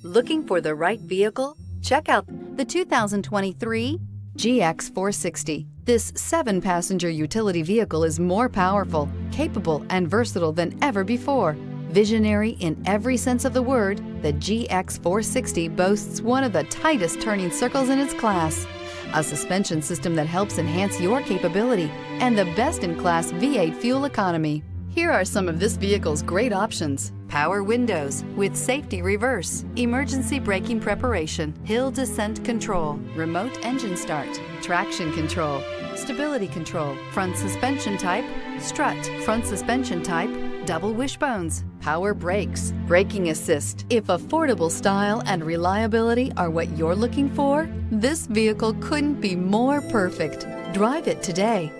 Looking for the right vehicle? Check out the 2023 GX 460. This 7-passenger utility vehicle is more powerful, capable, and versatile than ever before. Visionary in every sense of the word, the GX 460 boasts one of the tightest turning circles in its class, a suspension system that helps enhance your capability, and the best-in-class V8 fuel economy. Here are some of this vehicle's great options: power windows with safety reverse, emergency braking preparation, hill descent control, remote engine start, traction control, stability control, front suspension type, strut, front suspension type, double wishbones, power brakes, braking assist. If affordable style and reliability are what you're looking for, this vehicle couldn't be more perfect. Drive it today.